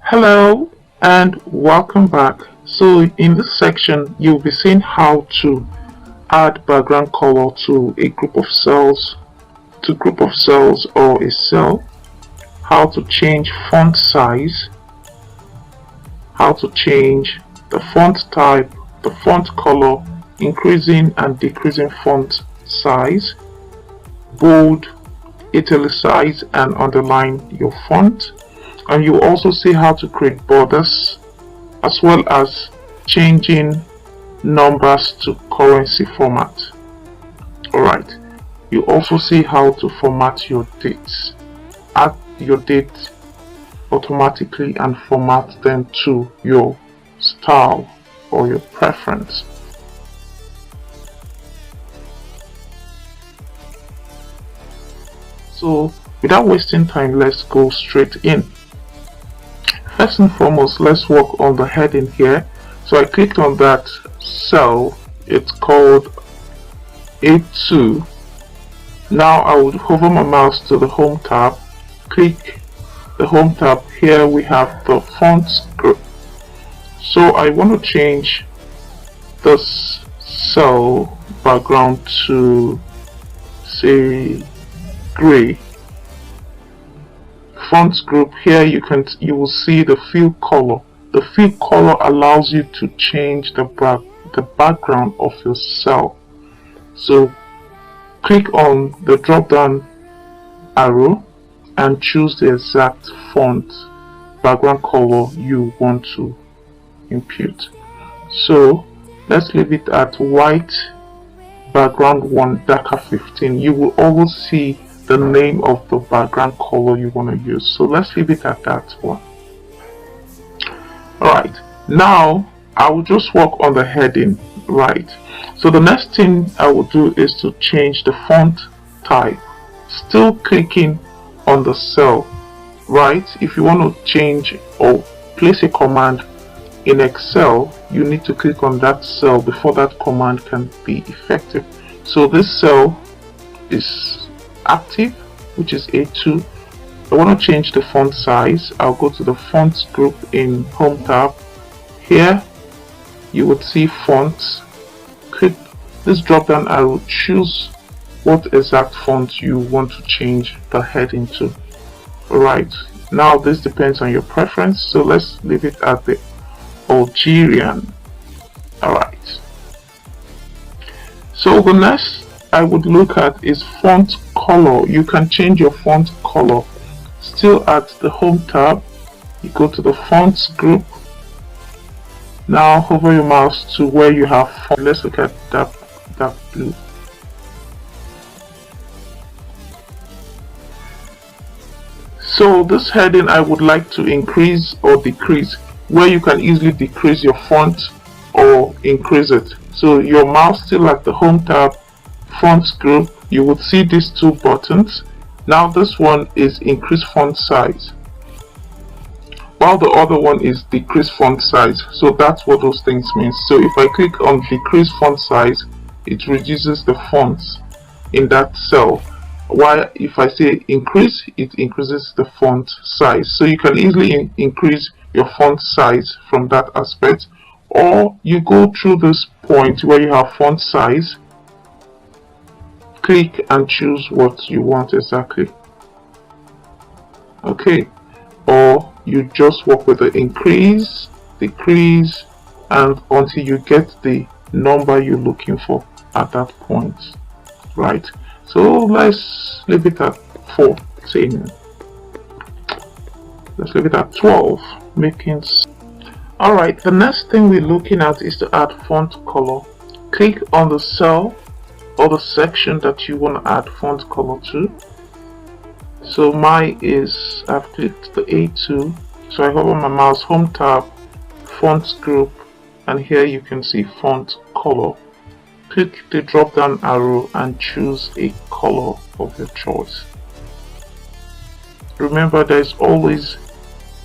Hello and welcome back. So in this section you'll be seeing how to add background color to a group of cells or a cell, how to change font size, how to change the font type, the font color, increasing and decreasing font size, bold, italicize and underline your font. And you also see how to create borders as well as changing numbers to currency format. Alright, you also see how to format your dates. Add your dates automatically and format them to your style or your preference. So without wasting time, let's go straight in. First and foremost, let's work on the heading here. So I clicked on that cell, it's called A2. Now I would hover my mouse to the home tab, click the home tab. Here we have the fonts group. So I want to change this cell background to say gray. Fonts group, here you will see the fill color. The fill color allows you to change the background of your cell. So click on the drop down arrow and choose the exact font background color you want to impute. So let's leave it at white background 1 darker 15. You will always see the name of the background color you want to use, so let's leave it at that one. Alright, now I will just work on the heading. Right, so the next thing I will do is to change the font type, still clicking on the cell. Right, if you want to change or place a command in Excel, you need to click on that cell before that command can be effective. So this cell is active, which is A2. I want to change the font size. I'll go to the fonts group in home tab. Here you would see fonts. Click this drop down arrow, choose what exact font you want to change the heading to. Alright, now this depends on your preference, so let's leave it at the Algerian. Alright, so the next I would look at is font color. You can change your font color. Still at the home tab, you go to the fonts group. Now hover your mouse to where you have font. Let's look at that blue. So this heading I would like to increase or decrease, where you can easily decrease your font or increase it. So your mouse still at the home tab, fonts group, you would see these two buttons. Now this one is increase font size, while the other one is decrease font size. So that's what those things mean. So if I click on decrease font size, it reduces the fonts in that cell, while if I say increase, it increases the font size. So you can easily increase your font size from that aspect, or you go through this point where you have font size, click and choose what you want exactly. Okay, or you just work with the increase, decrease, and until you get the number you're looking for at that point. Right, so let's leave it at 14. Let's leave it at 12, making. Alright, the next thing we're looking at is to add font color. Click on the cell or the section that you want to add font color to. So mine is, I've clicked the A2, so I hover my mouse, home tab, fonts group, and here you can see font color. Click the drop down arrow and choose a color of your choice. Remember, there's always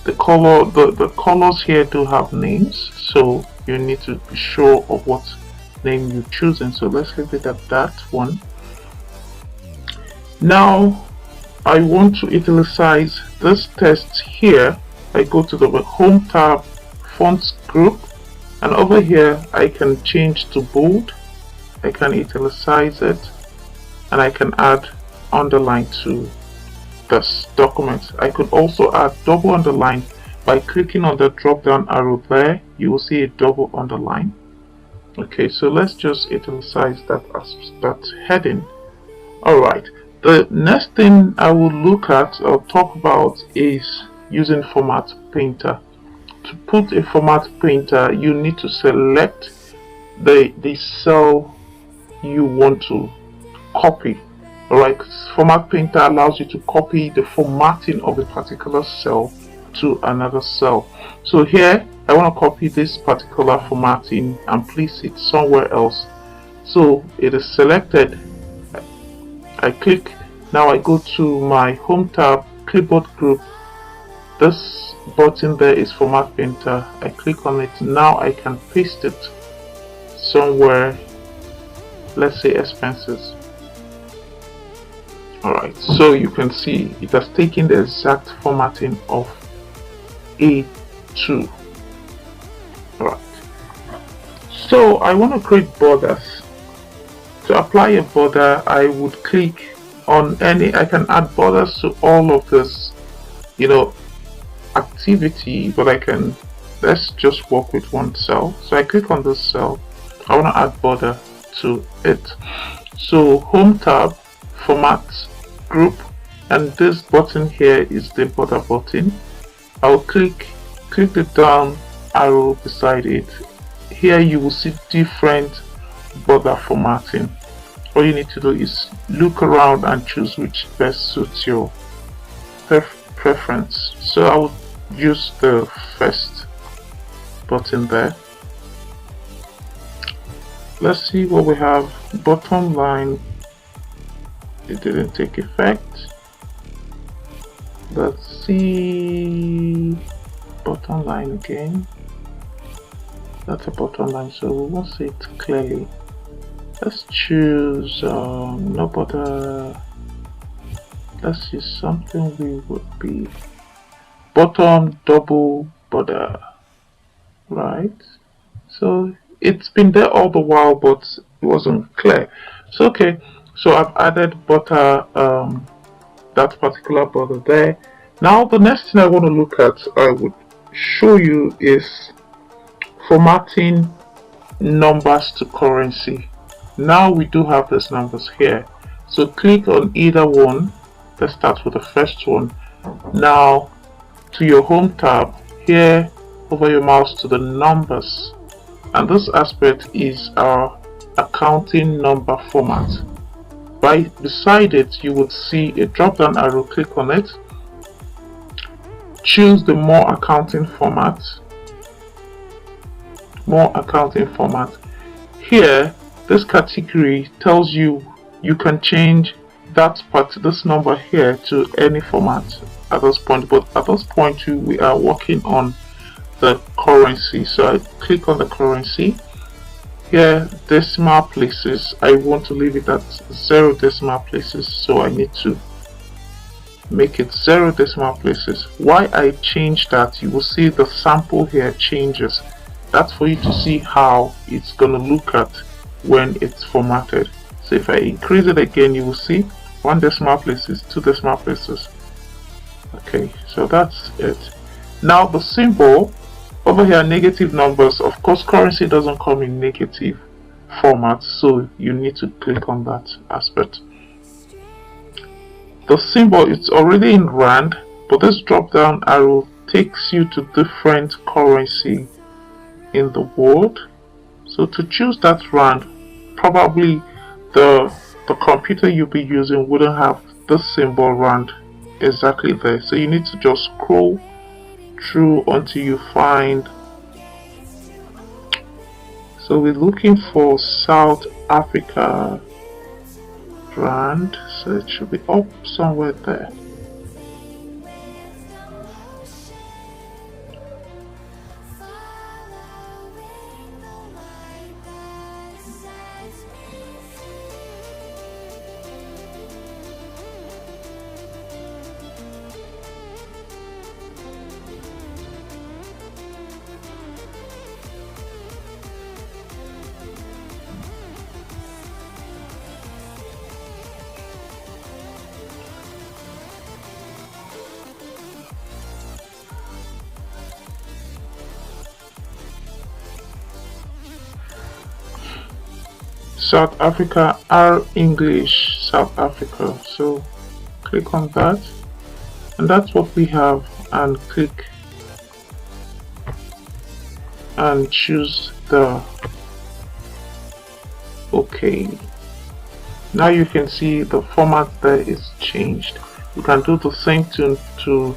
the color, the colors here do have names, so you need to be sure of what name you're choosing. So let's leave it at that one. Now I want to italicize this text here I go to the Home tab, Fonts group, and over here I can change to bold, I can italicize it, and I can add underline to this document. I could also add double underline by clicking on the drop down arrow there. You will see a double underline. Okay, so let's just italicize that heading. Alright, the next thing I will look at or talk about is using Format Painter. To put a Format Painter, you need to select the cell you want to copy. Alright, Format Painter allows you to copy the formatting of a particular cell to another cell. So here, I want to copy this particular formatting and place it somewhere else. So it is selected. I click. Now I go to my Home tab, Clipboard group. This button there is Format Painter. I click on it. Now I can paste it somewhere. Let's say expenses. Alright, so you can see it has taken the exact formatting of A2. Alright, so I want to create borders. To apply a border, I would click on any, I can add borders to all of this, activity, but let's just work with one cell. So I click on this cell, I want to add border to it. So Home tab, Format group, and this button here is the border button. I'll click the down arrow beside it. Here you will see different border formatting. All you need to do is look around and choose which best suits your preference. So I will use the first button there. Let's see what we have. Bottom line, it didn't take effect. Let's see bottom line again. That's a bottom line, so we won't see it clearly. Let's choose no border. Let's use something we would be bottom double border, right? So it's been there all the while, but it wasn't clear. So okay, so I've added border, that particular border there. Now the next thing I want to look at, I would show you, is formatting numbers to currency. Now we do have these numbers here, so click on either one. Let's start with the first one. Now to your Home tab, here over your mouse to the numbers, and this aspect is our accounting number format. Beside it you would see a drop down arrow. Click on it, choose the more accounting format. Here this category tells you you can change this number here to any format at this point, but at this point we are working on the currency. So I click on the currency. Here decimal places, I want to leave it at 0 decimal places, so I need to make it 0 decimal places. Why I change that, you will see the sample here changes. That's for you to see how it's going to look at when it's formatted. So if I increase it again, you will see 1 decimal places, 2 decimal places. Okay, so that's it. Now the symbol over here, negative numbers. Of course, currency doesn't come in negative format, so you need to click on that aspect. The symbol, it's already in rand, but this drop down arrow takes you to different currency in the world. So to choose that rand, probably the computer you'll be using wouldn't have this symbol rand exactly there, so you need to just scroll through until you find. So we're looking for South Africa rand, so it should be up somewhere there. South Africa, R English South Africa. So click on that, and that's what we have, and click and choose the OK. Now you can see the format there is changed. You can do the same thing to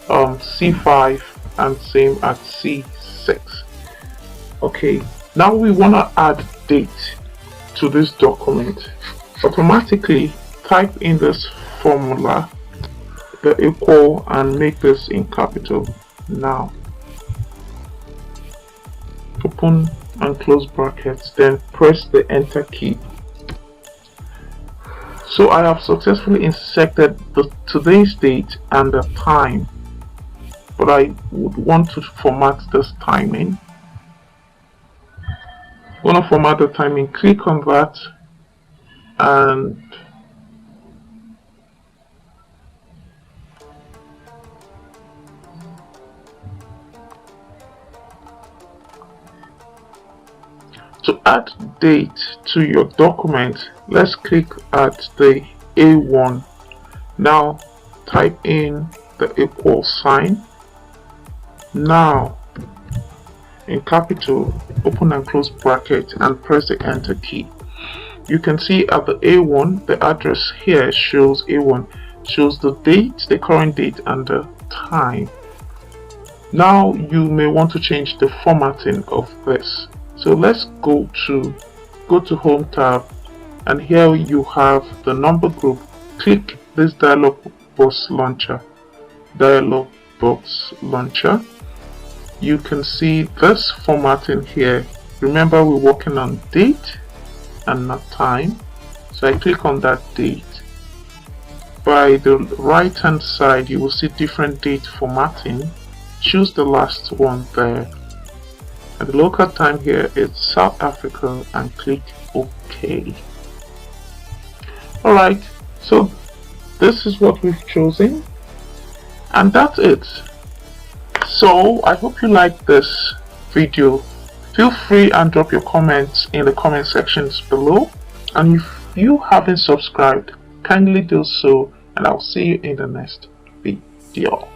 C5 and same at C6. Okay, now we want to add date to this document. Automatically type in this formula, the equal, and make this in capital. Now open and close brackets, then press the enter key. So I have successfully inserted the today's date and the time, but I would want to format this timing. Want to format the timing, click on that, and to add date to your document, let's click at the A1. Now type in the equal sign. Now in capital, open and close bracket, and press the enter key. You can see at the A1, the address here shows A1, shows the date, the current date, and the time. Now you may want to change the formatting of this. So let's go to Home tab, and here you have the number group. Click this dialog box launcher. You can see this formatting here. Remember, we're working on date and not time. So I click on that date. By the right hand side, you will see different date formatting. Choose the last one there. And the local time here is South Africa, and click OK. Alright, so this is what we've chosen, and that's it. So I hope you liked this video. Feel free and drop your comments in the comment sections below, and if you haven't subscribed, kindly do so, and I'll see you in the next video.